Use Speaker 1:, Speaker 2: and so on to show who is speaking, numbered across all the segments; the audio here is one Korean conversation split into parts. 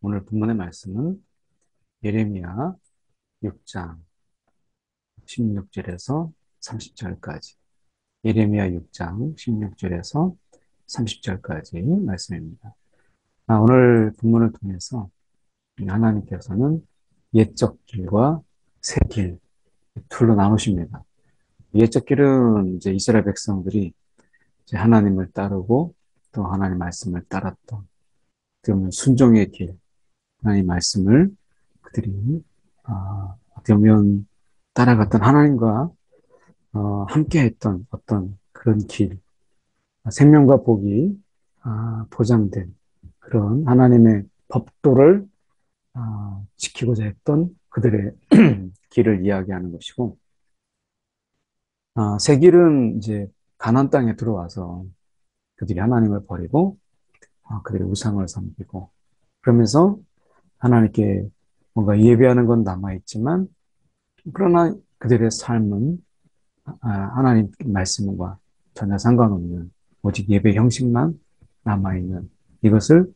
Speaker 1: 오늘 본문의 말씀은 예레미야 6장 16절에서 30절까지, 예레미야 6장 16절에서 30절까지 말씀입니다. 오늘 본문을 통해서 하나님께서는 옛적 길과 새 길, 둘로 나누십니다. 옛적 길은 이제 이스라엘 백성들이 이제 하나님을 따르고 또 하나님 말씀을 따랐던, 그러면 순종의 길, 하나님 말씀을 그들이 어떻게 보면 따라갔던 하나님과 함께했던 어떤 그런 길, 생명과 복이 보장된 그런 하나님의 법도를 지키고자 했던 그들의 길을 이야기하는 것이고, 새 길은 이제 가나안 땅에 들어와서 그들이 하나님을 버리고 그들의 우상을 섬기고, 그러면서 하나님께 뭔가 예배하는 건 남아있지만, 그러나 그들의 삶은 하나님 말씀과 전혀 상관없는 오직 예배 형식만 남아있는, 이것을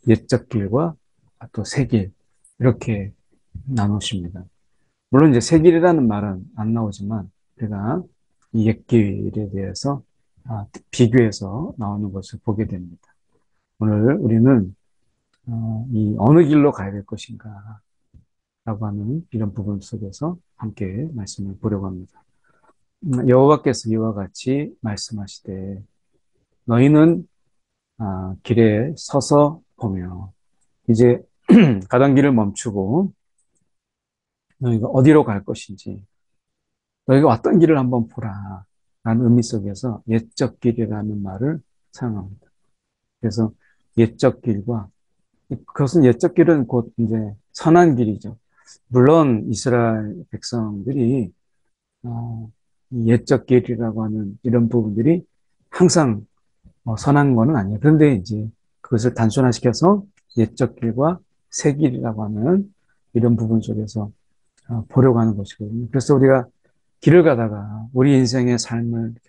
Speaker 1: 옛적 길과 또 새 길, 이렇게 나누십니다. 물론 이제 새 길이라는 말은 안 나오지만 제가 이 옛길에 대해서 비교해서 나오는 것을 보게 됩니다. 오늘 우리는 이 어느 길로 가야 될 것인가 라고 하는 이런 부분 속에서 함께 말씀을 보려고 합니다. 여호와께서 이와 같이 말씀하시되 너희는 길에 서서 보며, 이제 가던 길을 멈추고 너희가 어디로 갈 것인지, 너희가 왔던 길을 한번 보라 라는 의미 속에서 옛적 길이라는 말을 사용합니다. 그래서 옛적 길과, 그것은 옛적 길은 곧 이제 선한 길이죠. 물론 이스라엘 백성들이 이 옛적 길이라고 하는 이런 부분들이 항상 선한 거는 아니에요. 그런데 이제 그것을 단순화시켜서 옛적 길과 새 길이라고 하는 이런 부분 속에서 보려고 하는 것이거든요. 그래서 우리가 길을 가다가 우리 인생의 삶을 이렇게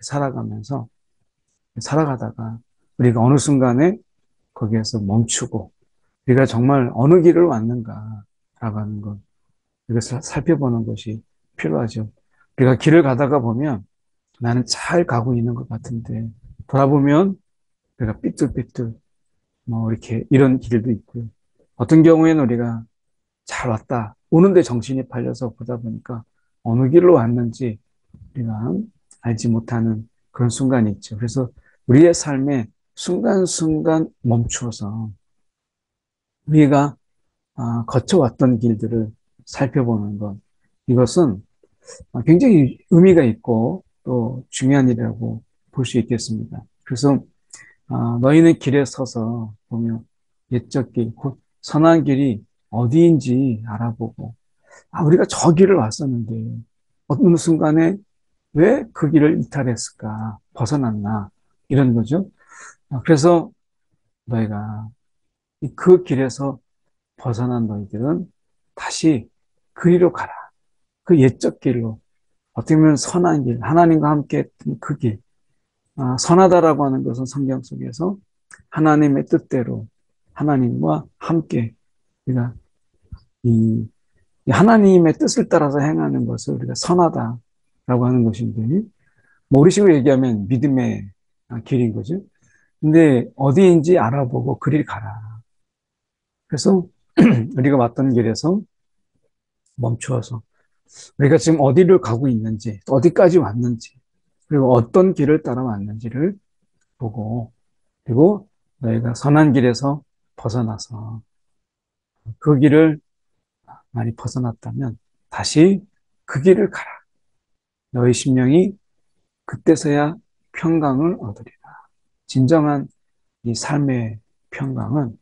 Speaker 1: 살아가다가 우리가 어느 순간에 거기에서 멈추고 우리가 정말 어느 길을 왔는가라고 하는 것, 이것을 살펴보는 것이 필요하죠. 우리가 길을 가다가 보면 나는 잘 가고 있는 것 같은데 돌아보면 우리가 삐뚤삐뚤 뭐 이렇게 이런 길도 있고요. 어떤 경우에는 우리가 잘 왔다, 오는데 정신이 팔려서 보다 보니까 어느 길로 왔는지 우리가 알지 못하는 그런 순간이 있죠. 그래서 우리의 삶에 순간순간 멈추어서 우리가 거쳐왔던 길들을 살펴보는 것, 이것은 굉장히 의미가 있고 또 중요한 일이라고 볼 수 있겠습니다. 그래서 너희는 길에 서서 보며 옛적 길, 곧 선한 길이 어디인지 알아보고, 우리가 저 길을 왔었는데 어느 순간에 왜 그 길을 이탈했을까, 벗어났나, 이런 거죠. 그래서 너희가 그 길에서 벗어난 너희들은 다시 그리로 가라. 그 옛적 길로, 어떻게 보면 선한 길, 하나님과 함께 했던 그 길. 선하다라고 하는 것은 성경 속에서 하나님의 뜻대로 하나님과 함께 우리가 이 하나님의 뜻을 따라서 행하는 것을 우리가 선하다라고 하는 것인데, 뭐 우리식으로 얘기하면 믿음의 길인 거죠. 근데 어디인지 알아보고 그리 가라. 그래서 우리가 왔던 길에서 멈추어서 우리가 지금 어디를 가고 있는지, 어디까지 왔는지, 그리고 어떤 길을 따라 왔는지를 보고, 그리고 너희가 선한 길에서 벗어나서 그 길을 많이 벗어났다면 다시 그 길을 가라. 너희 심령이 그때서야 평강을 얻으리라. 진정한 이 삶의 평강은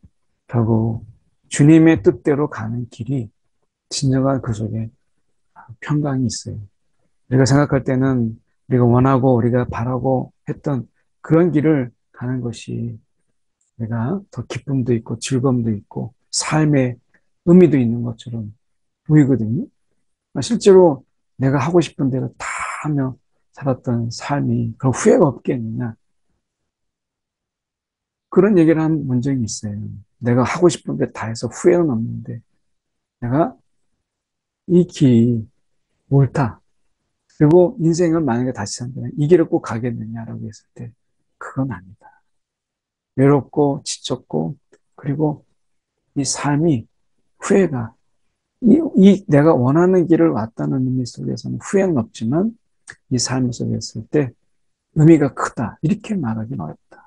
Speaker 1: 결국 주님의 뜻대로 가는 길이 진정한 그 속에 평강이 있어요. 우리가 생각할 때는 우리가 원하고 우리가 바라고 했던 그런 길을 가는 것이 내가 더 기쁨도 있고 즐거움도 있고 삶의 의미도 있는 것처럼 보이거든요. 실제로 내가 하고 싶은 대로 다 하며 살았던 삶이 그런 후회가 없겠느냐. 그런 얘기를 한 문적이 있어요. 내가 하고 싶은 데 다 해서 후회는 없는데 내가 이 길이 옳다. 그리고 인생을 만약에 다시 산다면 이 길을 꼭 가겠느냐라고 했을 때 그건 아니다. 외롭고 지쳤고 그리고 이 삶이 후회가 이 내가 원하는 길을 왔다는 의미 속에서는 후회는 없지만 이 삶 속에 있을 때 의미가 크다. 이렇게 말하기는 어렵다.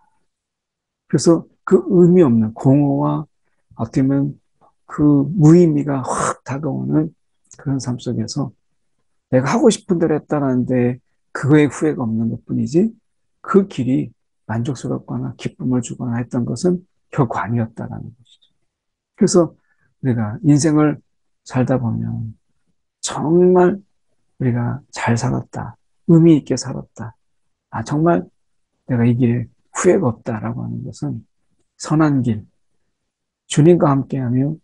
Speaker 1: 그래서 그 의미 없는 공허와 어떻게 보면 그 무의미가 확 다가오는 그런 삶 속에서 내가 하고 싶은 대로 했다는데 그거에 후회가 없는 것뿐이지 그 길이 만족스럽거나 기쁨을 주거나 했던 것은 결코 아니었다라는 것이죠. 그래서 우리가 인생을 살다 보면 정말 우리가 잘 살았다. 의미 있게 살았다. 아, 정말 내가 이 길에 후회가 없다라고 하는 것은 선한 길, 주님과 함께하며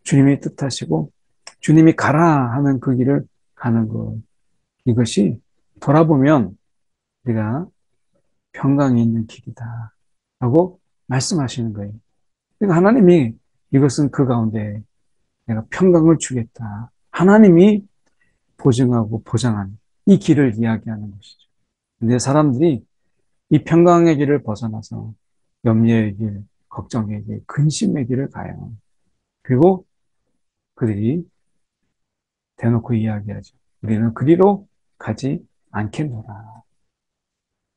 Speaker 1: 주님이 뜻하시고 주님이 가라 하는 그 길을 가는 것. 이것이 돌아보면 우리가 평강이 있는 길이다. 라고 말씀하시는 거예요. 그러니까 하나님이 이것은 그 가운데 내가 평강을 주겠다. 하나님이 보증하고 보장하는 이 길을 이야기하는 것이죠. 근데 사람들이 이 평강의 길을 벗어나서 염려의 길, 걱정의 길, 근심의 길을 가요. 그리고 그들이 대놓고 이야기하죠. 우리는 그리로 가지 않겠노라.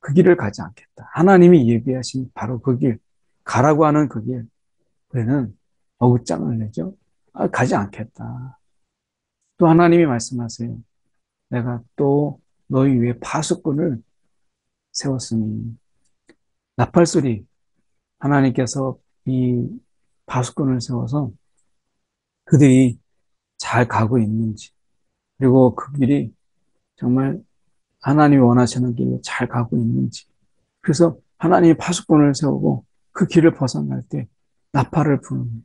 Speaker 1: 그 길을 가지 않겠다. 하나님이 예비하신 바로 그 길, 가라고 하는 그 길, 우리는 어긋장을 내죠. 아, 가지 않겠다. 또 하나님이 말씀하세요. 내가 또 너희 위에 파수꾼을 세웠으니 나팔소리 하나님께서 이 파수꾼을 세워서 그들이 잘 가고 있는지 그리고 그 길이 정말 하나님이 원하시는 길로 잘 가고 있는지 그래서 하나님이 파수꾼을 세우고 그 길을 벗어날 때 나팔을 부는 거예요.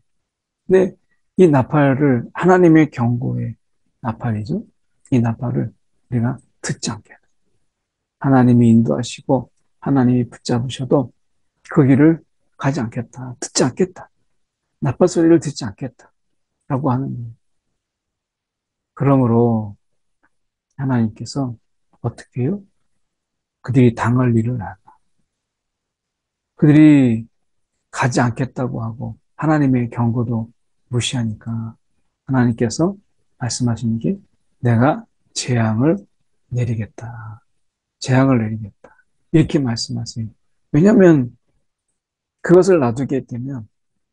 Speaker 1: 근데 이 나팔을 하나님의 경고의 나팔이죠. 이 나팔을 우리가 듣지 않게 하나님이 인도하시고 하나님이 붙잡으셔도 그 길을 가지 않겠다. 듣지 않겠다. 나팔 소리를 듣지 않겠다. 라고 하는 거예요. 그러므로 하나님께서 어떻게 해요? 그들이 당할 일을 알아. 그들이 가지 않겠다고 하고 하나님의 경고도 무시하니까 하나님께서 말씀하시는 게 내가 재앙을 내리겠다. 재앙을 내리겠다. 이렇게 말씀하세요. 왜냐하면 그것을 놔두게 되면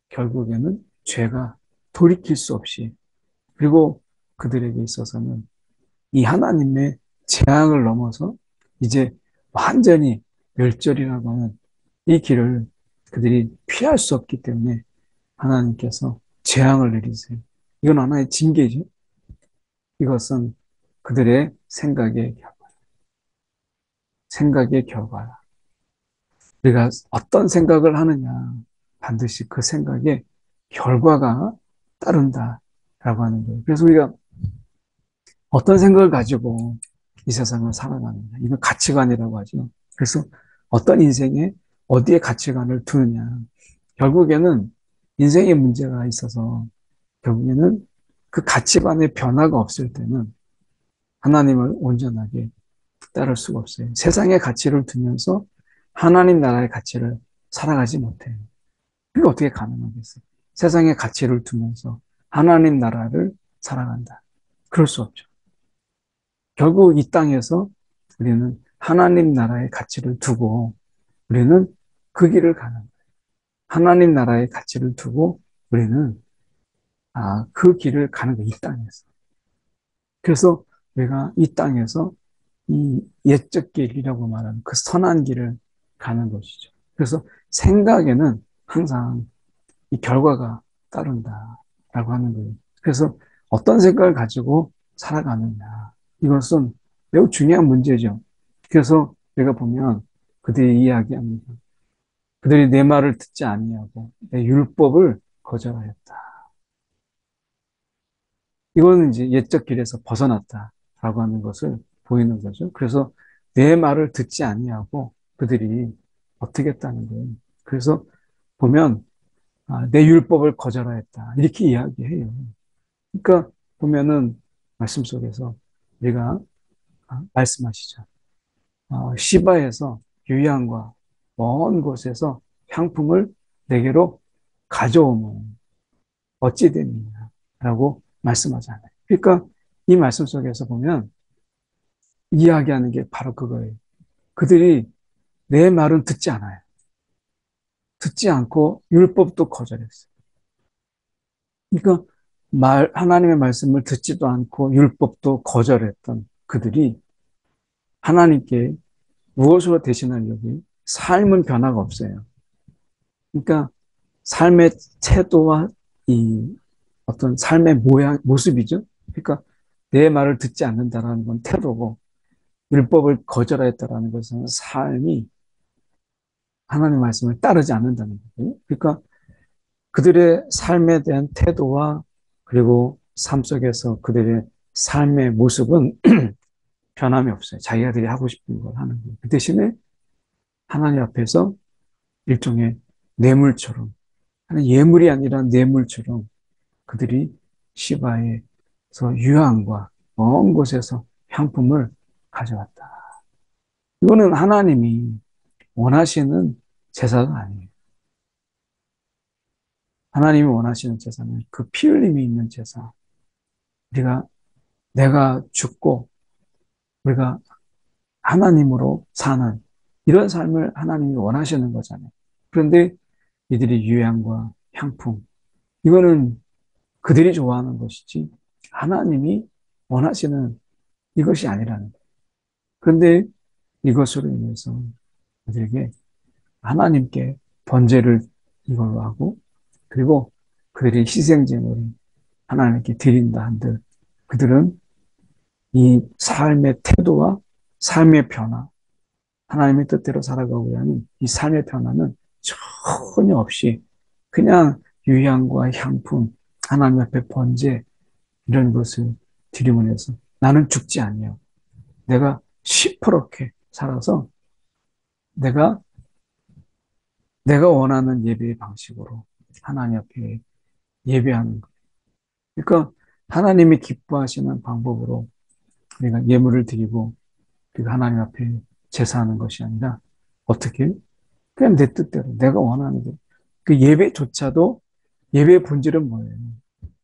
Speaker 1: 결국에는 죄가 돌이킬 수 없이 그리고 그들에게 있어서는 이 하나님의 재앙을 넘어서 이제 완전히 멸절이라고 하는 이 길을 그들이 피할 수 없기 때문에 하나님께서 재앙을 내리세요. 이건 하나의 징계죠. 이것은 그들의 생각의 결과야. 우리가 어떤 생각을 하느냐, 반드시 그 생각에 결과가 따른다라고 하는 거예요. 그래서 우리가 어떤 생각을 가지고 이 세상을 살아가느냐. 이건 가치관이라고 하죠. 그래서 어떤 인생에 어디에 가치관을 두느냐. 결국에는 인생의 문제가 있어서 결국에는 그 가치관의 변화가 없을 때는 하나님을 온전하게 따를 수가 없어요. 세상의 가치를 두면서 하나님 나라의 가치를 살아가지 못해요. 그게 어떻게 가능하겠어요? 세상의 가치를 두면서 하나님 나라를 살아간다. 그럴 수 없죠. 결국 이 땅에서 우리는 하나님 나라의 가치를 두고 우리는 그 길을 가는 거예요. 하나님 나라의 가치를 두고 우리는 그 길을 가는 거예요. 이 땅에서. 그래서 우리가 이 땅에서 이 옛적 길이라고 말하는 그 선한 길을 가는 것이죠. 그래서 생각에는 항상 이 결과가 따른다라고 하는 거예요. 그래서 어떤 생각을 가지고 살아가느냐. 이것은 매우 중요한 문제죠. 그래서 내가 보면 그들이 이야기합니다. 그들이 내 말을 듣지 아니하고 내 율법을 거절하였다. 이거는 이제 옛적 길에서 벗어났다라고 하는 것을 보이는 거죠. 그래서 내 말을 듣지 아니하고 그들이 어떻게 했다는 거예요. 그래서 보면 내 율법을 거절하였다. 이렇게 이야기해요. 그러니까 보면은 말씀 속에서 우리가 말씀하시죠. 시바에서 유양과 먼 곳에서 향품을 내게로 가져오면 어찌 되느냐라고 말씀하잖아요. 그러니까 이 말씀 속에서 보면 이야기하는 게 바로 그거예요. 그들이 내 말은 듣지 않아요. 듣지 않고 율법도 거절했어요. 그러니까 하나님의 말씀을 듣지도 않고 율법도 거절했던 그들이 하나님께 무엇으로 대신하려고 삶은 변화가 없어요. 그러니까 삶의 태도와 이 어떤 삶의 모습이죠. 그러니까 내 말을 듣지 않는다라는 건 태도고 율법을 거절했다라는 것은 삶이 하나님의 말씀을 따르지 않는다는 거예요. 그러니까 그들의 삶에 대한 태도와 그리고 삶 속에서 그들의 삶의 모습은 변함이 없어요. 자기들이 하고 싶은 걸 하는 거예요. 그 대신에 하나님 앞에서 일종의 뇌물처럼, 예물이 아니라 뇌물처럼 그들이 시바에서 유황과 먼 곳에서 향품을 가져왔다. 이거는 하나님이 원하시는 제사가 아니에요. 하나님이 원하시는 제사는 그 피 흘림이 있는 제사. 내가 죽고 우리가 하나님으로 사는 이런 삶을 하나님이 원하시는 거잖아요. 그런데 이들이 유향과 향품, 이거는 그들이 좋아하는 것이지 하나님이 원하시는 이것이 아니라는 거예요. 그런데 이것으로 인해서 그들에게 하나님께 번제를 이걸로 하고 그리고 그들이 희생제물을 하나님께 드린다 한들 그들은 이 삶의 태도와 삶의 변화, 하나님의 뜻대로 살아가고자 하는 이 삶의 변화는 전혀 없이 그냥 유향과 향품, 하나님 앞에 번제 이런 것을 드림을 해서 나는 죽지 아니요. 내가 시퍼렇게 살아서 내가 원하는 예배의 방식으로 하나님 앞에 예배하는 것. 그러니까 하나님이 기뻐하시는 방법으로 우리가 예물을 드리고 그리고 하나님 앞에 제사하는 것이 아니라 어떻게? 그냥 내 뜻대로 내가 원하는 대로. 그 예배조차도 예배의 본질은 뭐예요?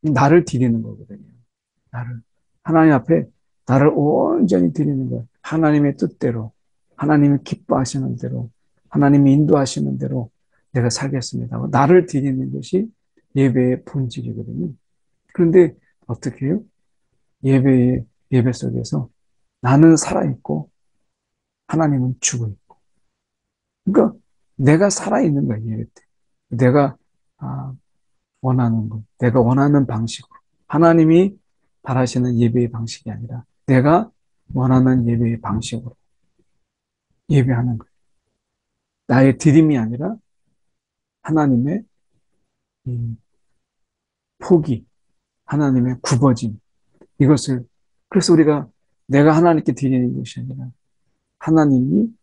Speaker 1: 나를 드리는 거거든요. 나를. 하나님 앞에 나를 온전히 드리는 거예요. 하나님의 뜻대로, 하나님이 기뻐하시는 대로, 하나님이 인도하시는 대로 내가 살겠습니다. 나를 드리는 것이 예배의 본질이거든요. 그런데 어떻게 해요? 예배 속에서 나는 살아있고 하나님은 죽어 있고. 그러니까 내가 살아있는 거예요, 예배 때. 내가 아, 원하는 것, 내가 원하는 방식으로. 하나님이 바라시는 예배의 방식이 아니라 내가 원하는 예배의 방식으로 예배하는 거예요. 나의 드림이 아니라 하나님의 포기, 하나님의 굽어짐. 이것을, 그래서 우리가 내가 하나님께 드리는 것이 아니라 하나님이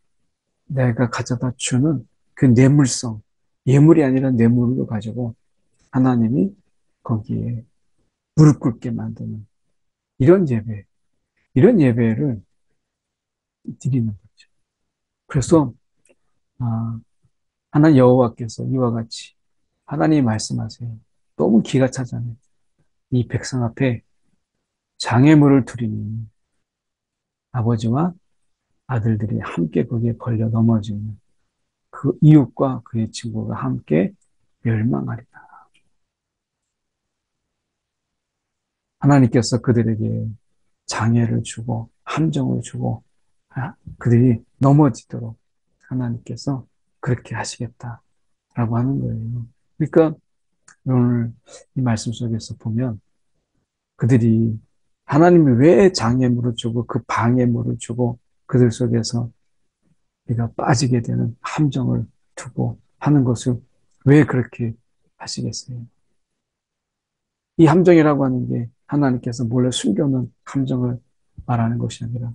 Speaker 1: 내가 가져다 주는 그 뇌물성, 예물이 아니라 뇌물로 가지고 하나님이 거기에 무릎 꿇게 만드는 이런 예배, 이런 예배를 드리는 거죠. 그래서 하나님 여호와께서 이와 같이 하나님이 말씀하세요. 너무 기가 차잖아요. 이 백성 앞에 장애물을 드리니 아버지와 아들들이 함께 거기에 걸려 넘어지면 그 이웃과 그의 친구가 함께 멸망하리라. 하나님께서 그들에게 장애를 주고 함정을 주고 그들이 넘어지도록 하나님께서 그렇게 하시겠다라고 하는 거예요. 그러니까 오늘 이 말씀 속에서 보면 그들이 하나님이 왜 장애물을 주고 그 방해물을 주고 그들 속에서 우리가 빠지게 되는 함정을 두고 하는 것을 왜 그렇게 하시겠어요? 이 함정이라고 하는 게 하나님께서 몰래 숨겨놓은 함정을 말하는 것이 아니라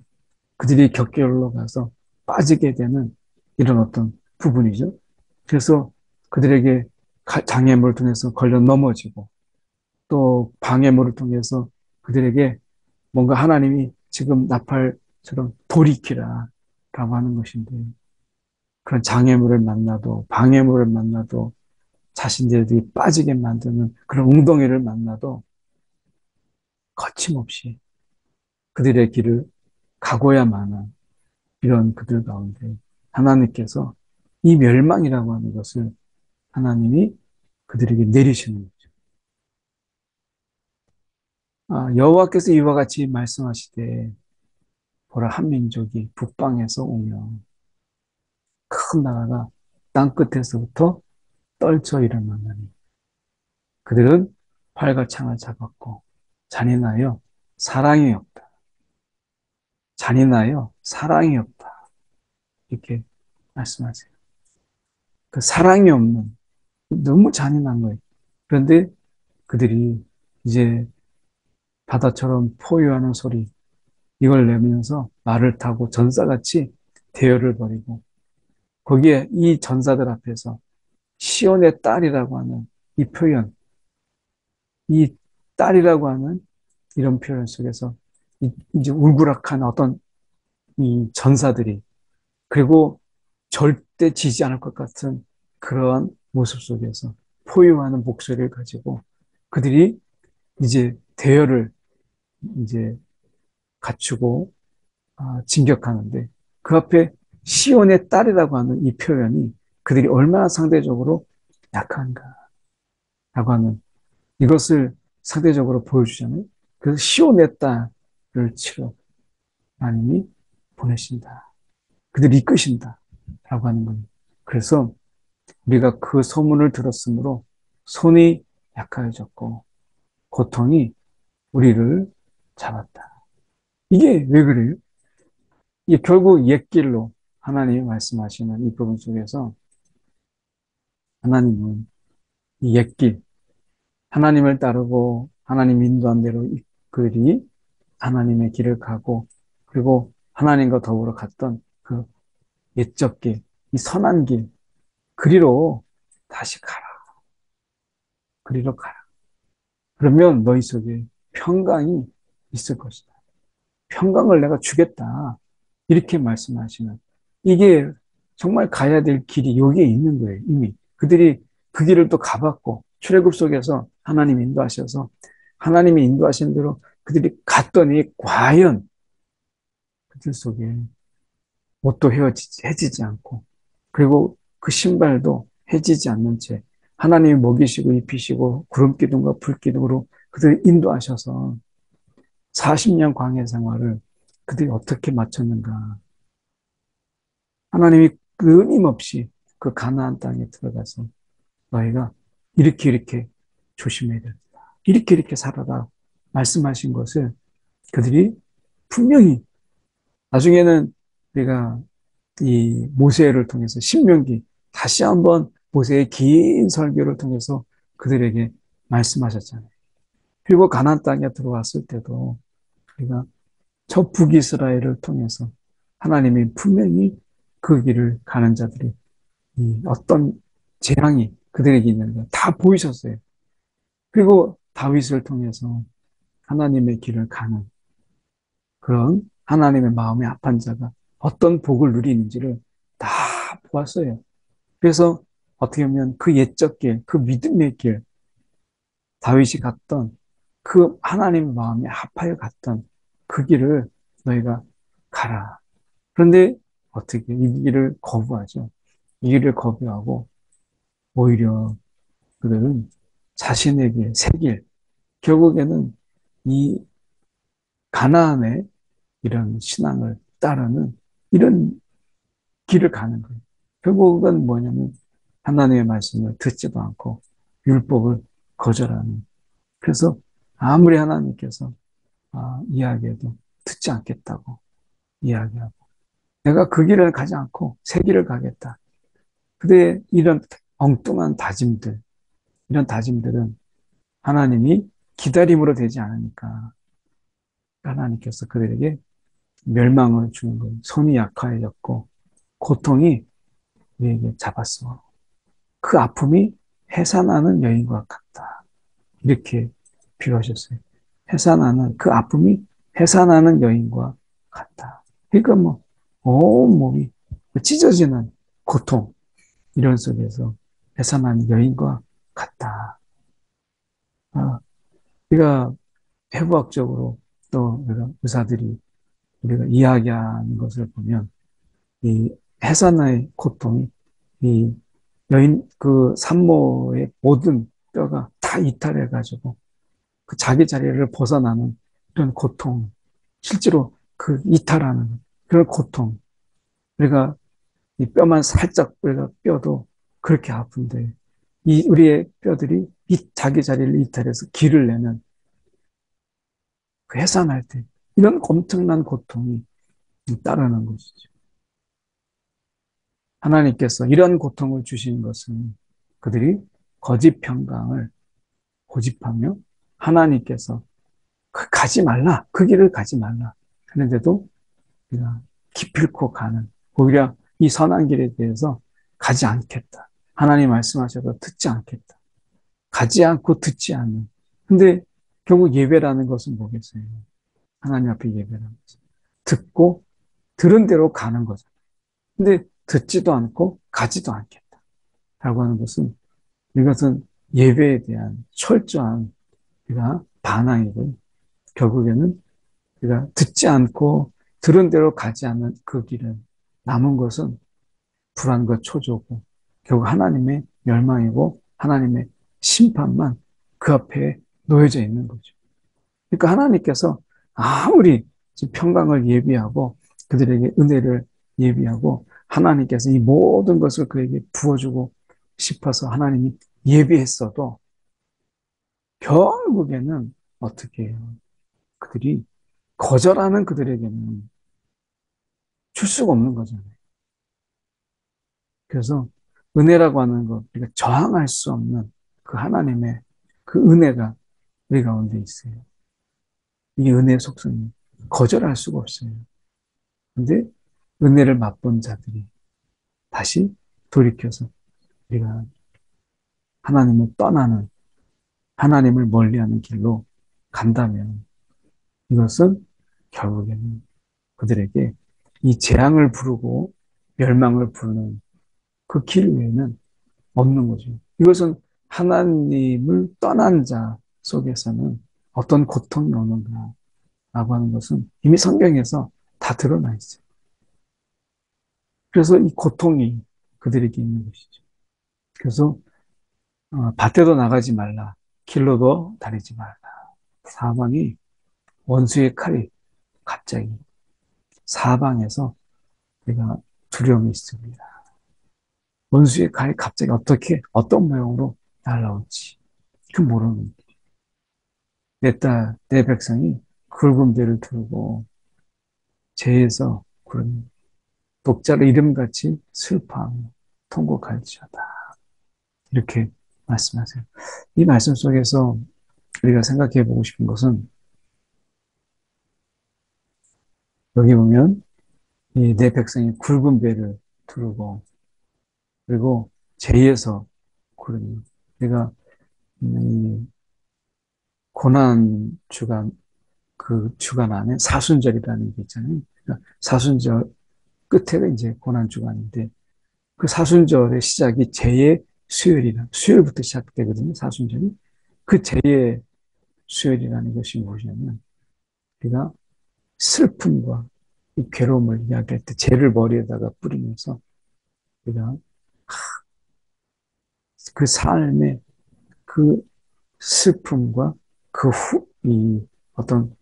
Speaker 1: 그들이 격결로 가서 빠지게 되는 이런 어떤 부분이죠. 그래서 그들에게 장애물을 통해서 걸려 넘어지고 또 방해물을 통해서 그들에게 뭔가 하나님이 지금 나팔처럼 돌이키라 라고 하는 것인데 그런 장애물을 만나도 방해물을 만나도 자신들이 빠지게 만드는 그런 웅덩이를 만나도 거침없이 그들의 길을 가고야만 이런 그들 가운데 하나님께서 이 멸망이라고 하는 것을 하나님이 그들에게 내리시는 거죠. 여호와께서 이와 같이 말씀하시되 보라 한 민족이 북방에서 오며 큰 나라가 땅 끝에서부터 떨쳐 일어나느니 그들은 활과 창을 잡았고 잔인하여 사랑이 없다. 잔인하여 사랑이 없다. 이렇게 말씀하세요. 그 사랑이 없는 너무 잔인한 거예요. 그런데 그들이 이제 바다처럼 포효하는 소리 이걸 내면서 말을 타고 전사같이 대열을 벌이고 거기에 이 전사들 앞에서 시온의 딸이라고 하는 이 표현, 이 딸이라고 하는 이런 표현 속에서 이제 울그락한 어떤 이 전사들이 그리고 절대 지지 않을 것 같은 그러한 모습 속에서 포효하는 목소리를 가지고 그들이 이제 대열을 이제 갖추고 진격하는데 그 앞에 시온의 딸이라고 하는 이 표현이 그들이 얼마나 상대적으로 약한가라고 하는 이것을 상대적으로 보여주잖아요. 그래서 시온의 딸을 치러 하나님이 보내신다. 그들이 이끄신다. 라고 하는 거예요. 그래서 우리가 그 소문을 들었으므로 손이 약해졌고 고통이 우리를 잡았다. 이게 왜 그래요? 이게 결국 옛길로 하나님이 말씀하시는 이 부분 속에서 하나님은 이 옛길, 하나님을 따르고 하나님 인도한 대로 그들이 하나님의 길을 가고 그리고 하나님과 더불어 갔던 그 옛적 길, 이 선한 길, 그리로 다시 가라. 그리로 가라. 그러면 너희 속에 평강이 있을 것이다. 평강을 내가 주겠다. 이렇게 말씀하시는 이게 정말 가야 될 길이 여기에 있는 거예요. 이미 그들이 그 길을 또 가봤고 출애굽 속에서 하나님 인도하셔서 하나님이 인도하신 대로 그들이 갔더니 과연 그들 속에 옷도 해지지 않고 그리고 그 신발도 해지지 않는 채 하나님이 먹이시고 입히시고 구름 기둥과 불 기둥으로 그들을 인도하셔서 40년 광야 생활을 그들이 어떻게 마쳤는가. 하나님이 끊임없이 그 가나안 땅에 들어가서 너희가 이렇게 조심해야 된다. 이렇게 살아라. 말씀하신 것을 그들이 분명히 나중에는 우리가 이 모세를 통해서 신명기 다시 한번 모세의 긴 설교를 통해서 그들에게 말씀하셨잖아요. 그리고 가나안 땅에 들어왔을 때도 우리가 저 북이스라엘을 통해서 하나님이 분명히 그 길을 가는 자들이 이 어떤 재앙이 그들에게 있는 걸 다 보이셨어요. 그리고 다윗을 통해서 하나님의 길을 가는 그런 하나님의 마음에 합한 자가 어떤 복을 누리는지를 다 보았어요. 그래서 어떻게 보면 그 옛적 길, 그 믿음의 길, 다윗이 갔던 그 하나님의 마음에 합하여 갔던 그 길을 너희가 가라. 그런데 어떻게 이 길을 거부하죠? 이 길을 거부하고 오히려 그들은 자신에게 새 길, 결국에는 이 가나안의 이런 신앙을 따르는 이런 길을 가는 거예요. 결국은 뭐냐면 하나님의 말씀을 듣지도 않고 율법을 거절하는. 그래서 아무리 하나님께서 이야기해도 듣지 않겠다고 이야기하고 내가 그 길을 가지 않고 새 길을 가겠다. 근데 이런 엉뚱한 다짐들, 이런 다짐들은 하나님이 기다림으로 되지 않으니까 하나님께서 그들에게 멸망을 주는 거예요. 손이 약해졌고 고통이 우리에게 잡았어. 그 아픔이 해산하는 여인과 같다. 이렇게 비유하셨어요. 해산하는, 그 아픔이 해산하는 여인과 같다. 그러니까 뭐, 온몸이 찢어지는 고통, 이런 속에서 해산하는 여인과 같다. 아, 우리가 해부학적으로 또 우리가 의사들이 우리가 이야기하는 것을 보면 이 해산의 고통이 이 여인 그 산모의 모든 뼈가 다 이탈해가지고 그 자기 자리를 벗어나는 이런 고통, 실제로 그 이탈하는 그런 고통. 우리가 이 뼈만 살짝 우리가 뼈도 그렇게 아픈데 이 우리의 뼈들이 이 자기 자리를 이탈해서 기를 내는 그 해산할 때 이런 엄청난 고통이 따르는 것이죠. 하나님께서 이런 고통을 주신 것은 그들이 거짓 평강을 고집하며 하나님께서 가지 말라, 그 길을 가지 말라 하는데도 우리가 기필코 가는, 오히려 이 선한 길에 대해서 가지 않겠다. 하나님 말씀하셔도 듣지 않겠다. 가지 않고 듣지 않는. 근데 결국 예배라는 것은 뭐겠어요? 하나님 앞에 예배라는 것은 듣고 들은 대로 가는 거죠. 근데 듣지도 않고 가지도 않겠다. 라고 하는 것은 이것은 예배에 대한 철저한 우리가 반항이고 결국에는 우리가 듣지 않고 들은 대로 가지 않는 그 길은 남은 것은 불안과 초조고 결국 하나님의 멸망이고 하나님의 심판만 그 앞에 놓여져 있는 거죠. 그러니까 하나님께서 아무리 평강을 예비하고 그들에게 은혜를 예비하고 하나님께서 이 모든 것을 그에게 부어주고 싶어서 하나님이 예비했어도 결국에는 어떻게 해요? 그들이 거절하는 그들에게는 줄 수가 없는 거잖아요. 그래서 은혜라고 하는 것, 우리가 저항할 수 없는 그 하나님의 그 은혜가 우리 가운데 있어요. 이 은혜의 속성이 거절할 수가 없어요. 근데 은혜를 맛본 자들이 다시 돌이켜서 우리가 하나님을 떠나는, 하나님을 멀리하는 길로 간다면 이것은 결국에는 그들에게 이 재앙을 부르고 멸망을 부르는 그 길 외에는 없는 거죠. 이것은 하나님을 떠난 자 속에서는 어떤 고통이 오는가라고 하는 것은 이미 성경에서 다 드러나 있어요. 그래서 이 고통이 그들에게 있는 것이죠. 그래서 밭에도 나가지 말라. 길로도 다니지 말라. 사방이 원수의 칼이 갑자기 사방에서 우리가 두려움이 있습니다. 원수의 칼이 갑자기 어떻게 어떤 모양으로 날라올지 그 모르는 내 딸, 내 백성이 굵은 배를 들고 죄에서 그런 독자를 이름같이 슬퍼하며 통곡할지어다. 이렇게 말씀하세요. 이 말씀 속에서 우리가 생각해 보고 싶은 것은 여기 보면 이 내 백성이 굵은 배를 두르고 그리고 죄에서 그러니 우리가 이 고난 주간 그 주간 안에 사순절이라는 게 있잖아요. 그러니까 사순절 끝에가 이제 고난 주간인데 그 사순절의 시작이 제의 수요일이라 수요일부터 시작되거든요. 사순절이 그 제의 수요일이라는 것이 무엇이냐면 우리가 슬픔과 이 괴로움을 이야기할 때 죄를 머리에다가 뿌리면서 우리가 그 삶의 그 슬픔과 그 이 어떤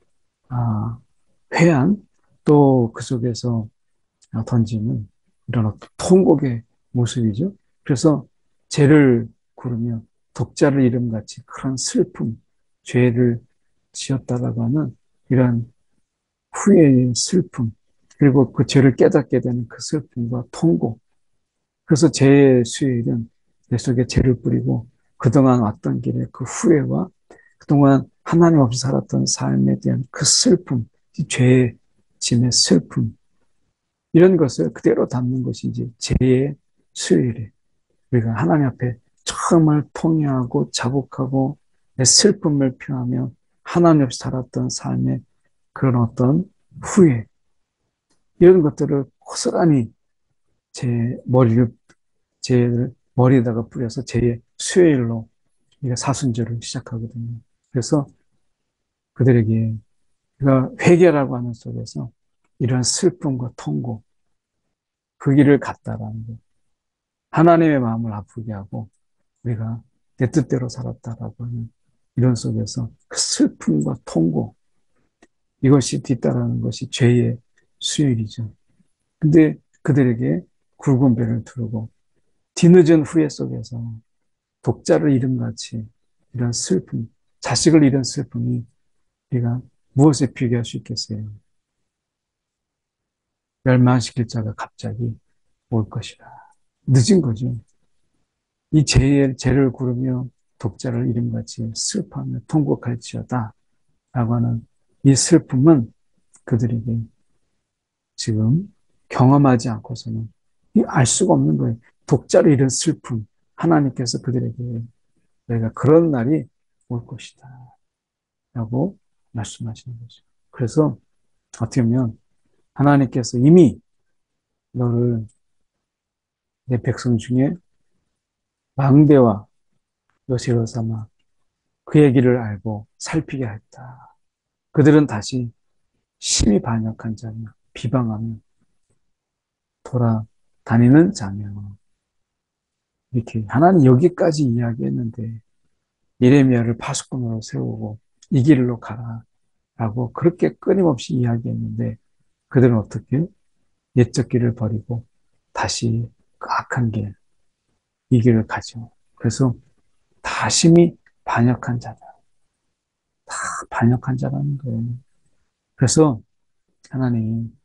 Speaker 1: 회한 또 그 속에서 던지는 이런 어떤 통곡의 모습이죠. 그래서 죄를 구르며 독자를 이름같이 그런 슬픔, 죄를 지었다라고 하는 이런 후회의 슬픔, 그리고 그 죄를 깨닫게 되는 그 슬픔과 통곡. 그래서 죄의 수요일은 내 속에 죄를 뿌리고 그동안 왔던 길의 그 후회와 그동안 하나님 없이 살았던 삶에 대한 그 슬픔, 죄의 짐의 슬픔, 이런 것을 그대로 담는 것이 이제 죄의 수요일에 우리가 하나님 앞에 정말 통회하고 자복하고 내 슬픔을 표하며 하나님 없이 살았던 삶의 그런 어떤 후회, 이런 것들을 고스란히 제 머리를, 제 머리에다가 뿌려서 제 수요일로 우리가 사순절을 시작하거든요. 그래서 그들에게 우리가 회개라고 하는 속에서 이런 슬픔과 통고, 그 길을 갔다라는 거. 하나님의 마음을 아프게 하고 우리가 내 뜻대로 살았다라고 하는 이런 속에서 그 슬픔과 통고, 이것이 뒤따르는 것이 죄의 수요일이죠. 근데 그들에게 굵은 배를 두르고 뒤늦은 후회 속에서 독자를 잃은 같이 이런 슬픔, 자식을 잃은 슬픔이 우리가 무엇에 비교할 수 있겠어요? 멸망시킬 자가 갑자기 올 것이다. 늦은 거죠. 이 죄를 구르며 독자를 잃은 같이 슬퍼하며 통곡할지어다 라고 하는 이 슬픔은 그들에게 지금 경험하지 않고서는 알 수가 없는 거예요. 독자를 잃은 슬픔, 하나님께서 그들에게 너희가 그런 날이 올 것이다 라고 말씀하시는 거죠. 그래서 어떻게 보면 하나님께서 이미 너를 내 백성 중에 망대와 요새로 삼아 그의 길을 알고 살피게 했다. 그들은 다시 심히 반역한 자며 비방하며 돌아다니는 자며, 이렇게 하나님 여기까지 이야기했는데 예레미야를 파수꾼으로 세우고 이 길로 가라 라고 그렇게 끊임없이 이야기했는데 그들은 어떻게 옛적 길을 버리고 다시 그 악한 길, 이 길을 가죠. 그래서 다 심히 반역한 자다. 다 반역한 자라는 거예요. 그래서 하나님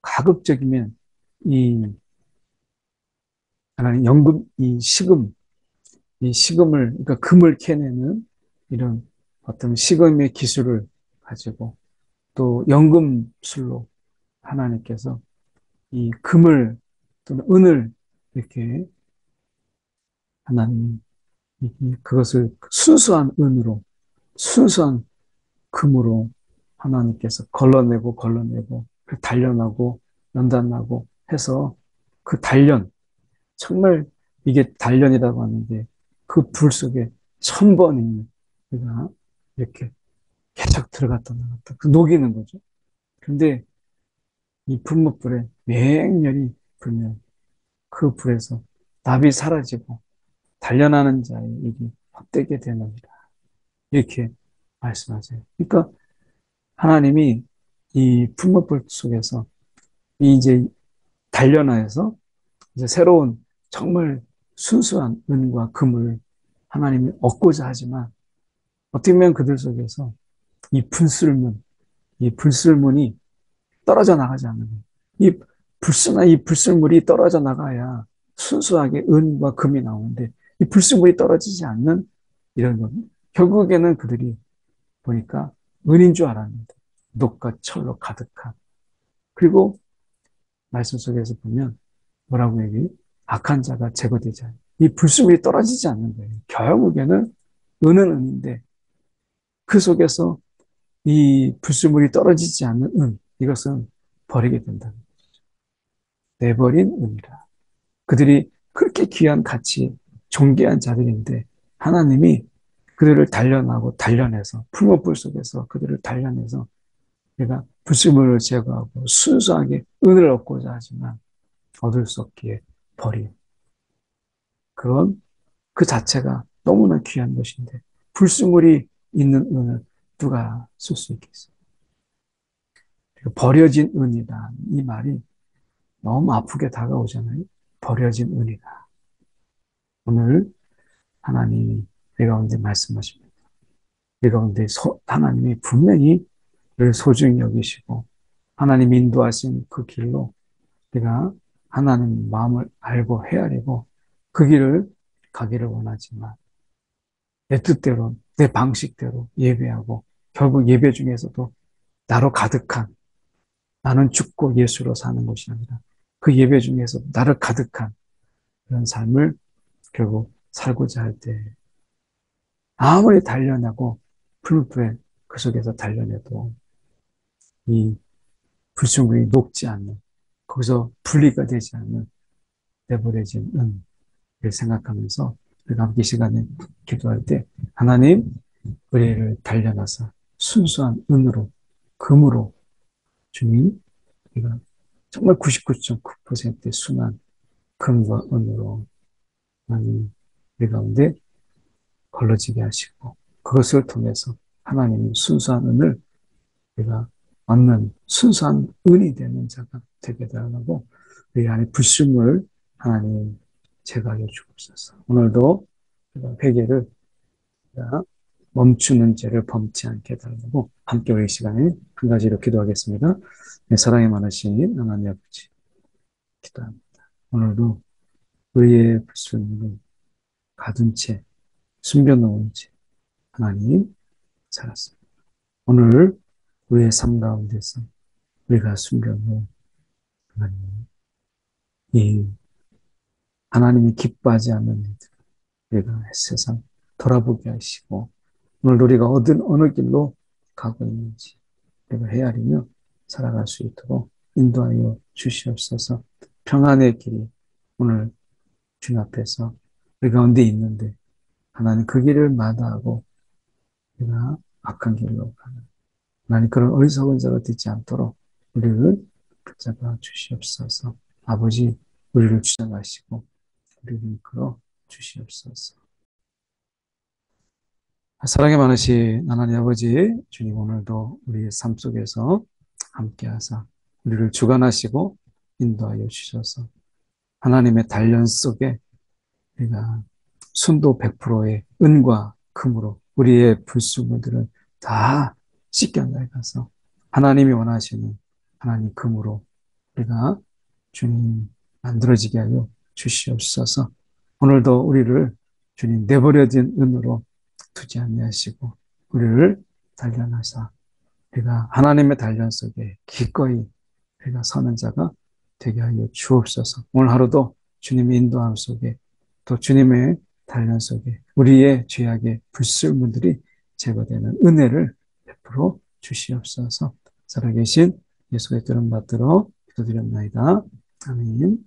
Speaker 1: 가급적이면 이 하나님 연금, 이 시금을, 그러니까 금을 캐내는 이런 어떤 시금의 기술을 가지고 또 연금술로 하나님께서 이 금을 또는 은을 이렇게 하나님이 그것을 순수한 은으로, 순수한 금으로 하나님께서 걸러내고 단련하고 연단하고 해서 그 단련, 정말 이게 단련이라고 하는데 그 불 속에 1000번이 우리가 이렇게 계속 들어갔다 나갔다 그 녹이는 거죠. 근데 이 분무불에 맹렬히 불면 그 불에서 납이 사라지고 단련하는 자의 일이 헛되게 되느니라. 이렇게 말씀하세요. 그러니까 하나님이 이 분무불 속에서 이제 단련하여서 이제 새로운 정말 순수한 은과 금을 하나님이 얻고자 하지만 어떻게 보면 그들 속에서 이 불술문, 이 불술문이 떨어져 나가지 않는 거예요. 이 불순물이 떨어져 나가야 순수하게 은과 금이 나오는데 이 불순물이 떨어지지 않는 이런 것. 결국에는 그들이 보니까 은인 줄 알았는데 녹과 철로 가득한. 그리고 말씀 속에서 보면 뭐라고 얘기해요? 악한 자가 제거되지 않아요. 이 불순물이 떨어지지 않는 거예요. 결국에는 은은 은인데 그 속에서 이 불순물이 떨어지지 않는 은, 이것은 버리게 된다. 내버린 은이라. 그들이 그렇게 귀한 가치, 존귀한 자들인데 하나님이 그들을 단련하고 단련해서 풀무불 속에서 그들을 단련해서 내가 불순물을 제거하고 순수하게 은을 얻고자 하지만 얻을 수 없기에 버린 그런 그 자체가 너무나 귀한 것인데 불순물이 있는 은을 누가 쓸 수 있겠어요? 버려진 은이다. 이 말이 너무 아프게 다가오잖아요. 버려진 은이다. 오늘 하나님이 내 가운데 말씀하십니다. 내 가운데 하나님이 분명히 늘 소중히 여기시고 하나님 인도하신 그 길로 내가 하나님 마음을 알고 헤아리고 그 길을 가기를 원하지만 내 뜻대로 내 방식대로 예배하고 결국 예배 중에서도 나로 가득한 나는 죽고 예수로 사는 것이 아니라 그 예배 중에서 나를 가득한 그런 삶을 결국 살고자 할 때 아무리 단련하고 풀무불에 그 속에서 단련해도 이 불순물이 녹지 않는, 거기서 분리가 되지 않는 내버려진 은을 생각하면서 우리가 함께 이 시간에 기도할 때 하나님 우리를 단련하사 순수한 은으로, 금으로, 주님 우리가 정말 99.9%의 순한 금과 은으로 하나님 우리 가운데 걸러지게 하시고 그것을 통해서 하나님의 순수한 은을 우리가 얻는 순수한 은이 되는 자가 되게 달라고 우리 안에 불순물을 하나님 제거하여 주옵소서. 오늘도 우리가 회개를 멈추는 죄를 범치 않게 달라고 함께 우리 시간에 한 가지로 기도하겠습니다. 네, 사랑이 많으신 하나님 아버지 기도합니다. 오늘도 우리의 불순물을 가둔 채 숨겨놓은 채 하나님 살았습니다. 오늘 우리의 삶 가운데서 우리가 숨겨놓은 하나님, 이 하나님이 기뻐하지 않는 일들, 우리가 세상 돌아보게 하시고 오늘 우리가 어느 길로 가고 있는지 우리가 헤아리며 살아갈 수 있도록 인도하여 주시옵소서. 평안의 길이 오늘 주님 앞에서 우리 가운데 있는데 하나님 그 길을 마다하고 우리가 악한 길로 가는 하나님 그런 어리석은 자가 되지 않도록 우리를 붙잡아 주시옵소서. 아버지 우리를 주장하시고 우리를 이끌어 주시옵소서. 사랑이 많으신 하나님 아버지 주님 오늘도 우리의 삶 속에서 함께하사 우리를 주관하시고 인도하여 주셔서 하나님의 단련 속에 우리가 순도 100%의 은과 금으로 우리의 불순물들을 다 씻겨내가서 하나님이 원하시는 하나님 금으로 우리가 주님 만들어지게 하여 주시옵소서. 오늘도 우리를 주님 내버려진 은으로 두지 아니하시고 우리를 단련하사 우리가 하나님의 단련 속에 기꺼이 우리가 서는 자가 되게 하여 주옵소서. 오늘 하루도 주님의 인도함 속에 또 주님의 단련 속에 우리의 죄악의 불순물들이 제거되는 은혜를 베풀어 주시옵소서. 살아계신 예수의 들은 받들어 기도드렸나이다. 아멘.